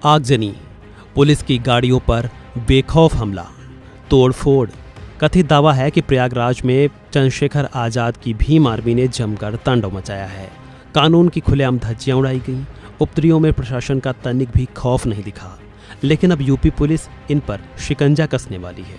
आगजनी, पुलिस की गाड़ियों पर बेखौफ हमला, तोड़फोड़। कथित दावा है कि प्रयागराज में चंद्रशेखर आजाद की भीम आर्मी ने जमकर तांडव मचाया है। कानून की खुलेआम धज्जियां उड़ाई गईं। उपद्रवियों में प्रशासन का तनिक भी खौफ नहीं दिखा। लेकिन अब यूपी पुलिस इन पर शिकंजा कसने वाली है।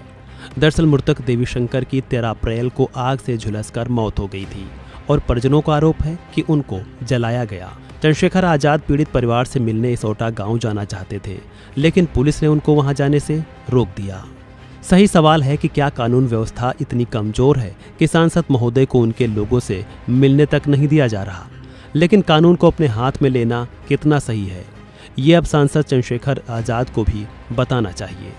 दरअसल मृतक देवी शंकर की 13 अप्रैल को आग से झुलसकर मौत हो गई थी और परिजनों का आरोप है कि उनको जलाया गया। चंद्रशेखर आजाद पीड़ित परिवार से मिलने इसौटा गांव जाना चाहते थे, लेकिन पुलिस ने उनको वहां जाने से रोक दिया। सही सवाल है कि क्या कानून व्यवस्था इतनी कमजोर है कि सांसद महोदय को उनके लोगों से मिलने तक नहीं दिया जा रहा। लेकिन कानून को अपने हाथ में लेना कितना सही है, ये अब सांसद चंद्रशेखर आजाद को भी बताना चाहिए।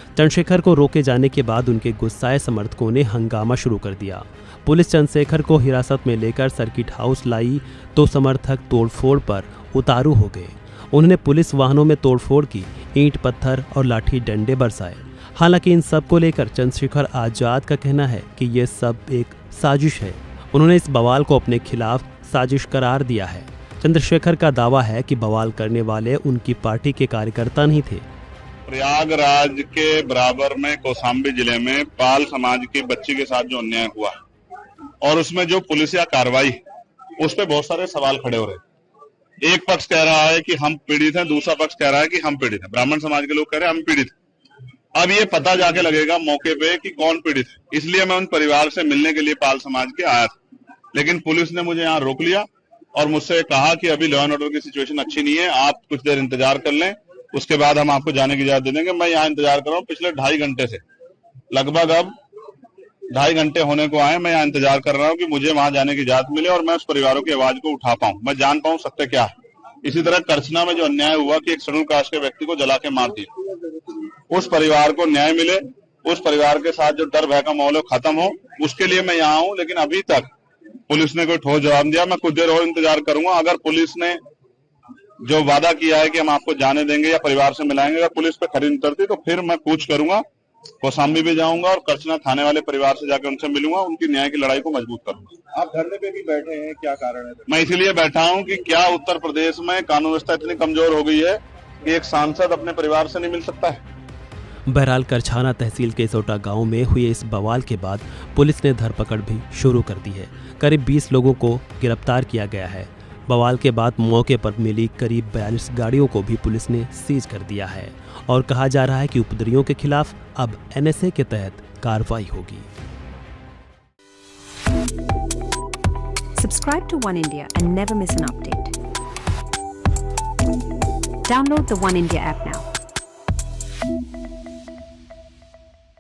चंद्रशेखर को रोके जाने के बाद उनके गुस्साए समर्थकों ने हंगामा शुरू कर दिया। पुलिस चंद्रशेखर को हिरासत में लेकर सर्किट हाउस लाई तो समर्थक तोड़फोड़ पर उतारू हो गए। उन्होंने पुलिस वाहनों में तोड़फोड़ की, ईंट पत्थर और लाठी डंडे बरसाए। हालांकि इन सब को लेकर चंद्रशेखर आजाद का कहना है कि ये सब एक साजिश है। उन्होंने इस बवाल को अपने खिलाफ साजिश करार दिया है। चंद्रशेखर का दावा है कि बवाल करने वाले उनकी पार्टी के कार्यकर्ता नहीं थे। प्रयागराज के बराबर में कौशाम्बी जिले में पाल समाज की बच्ची के साथ जो अन्याय हुआ और उसमें जो पुलिसिया कार्रवाई, उस पर बहुत सारे सवाल खड़े हो रहे। एक पक्ष कह रहा है कि हम पीड़ित हैं, दूसरा पक्ष कह रहा है कि हम पीड़ित हैं। ब्राह्मण समाज के लोग कह रहे हैं हम पीड़ित हैं। अब ये पता जाके लगेगा मौके पे कि कौन पीड़ित है। इसलिए मैं उन परिवार से मिलने के लिए पाल समाज के आया था, लेकिन पुलिस ने मुझे यहाँ रोक लिया और मुझसे कहा कि अभी लॉ एंड ऑर्डर की सिचुएशन अच्छी नहीं है, आप कुछ देर इंतजार कर लें, उसके बाद हम आपको जाने की इजाजत दे देंगे। मैं यहाँ इंतजार कर रहा हूँ पिछले 2.5 घंटे से, लगभग अब 2.5 घंटे होने को आए। मैं यहाँ इंतजार कर रहा हूँ कि मुझे वहां जाने की इजाजत मिले और मैं उस परिवारों की आवाज को उठा पाऊं, मैं जान पाऊं सत्य क्या है। इसी तरह करछना में जो अन्याय हुआ कि एक शेड्यूल कास्ट के व्यक्ति को जला के मार दिया, उस परिवार को न्याय मिले, उस परिवार के साथ जो डर भय का माहौल है खत्म हो, उसके लिए मैं यहाँ हूँ। लेकिन अभी तक पुलिस ने कोई ठोस जवाब दिया। मैं कुछ देर और इंतजार करूंगा। अगर पुलिस ने जो वादा किया है कि हम आपको जाने देंगे या परिवार से मिलाएंगे, अगर पुलिस पे खरी उतरती तो फिर मैं कूच करूंगा, कौशाम्बी भी जाऊंगा और करछना थाने वाले परिवार से जाकर उनसे मिलूंगा, उनकी न्याय की लड़ाई को मजबूत करूंगा। आप धरने पे भी बैठे हैं, क्या कारण है? मैं इसीलिए बैठा हूं कि क्या उत्तर प्रदेश में कानून व्यवस्था इतनी कमजोर हो गई है कि एक सांसद अपने परिवार से नहीं मिल सकता है। बहरहाल करछाना तहसील के इसौटा गांव में हुए इस बवाल के बाद पुलिस ने धरपकड़ भी शुरू कर दी है। करीब 20 लोगों को गिरफ्तार किया गया है। बवाल के बाद मौके पर मिली करीब 42 गाड़ियों को भी पुलिस ने सीज कर दिया है और कहा जा रहा है कि उपद्रवियों के खिलाफ अब NSA के तहत कार्रवाई होगी। Subscribe to One India and never miss an update. Download the One India app now.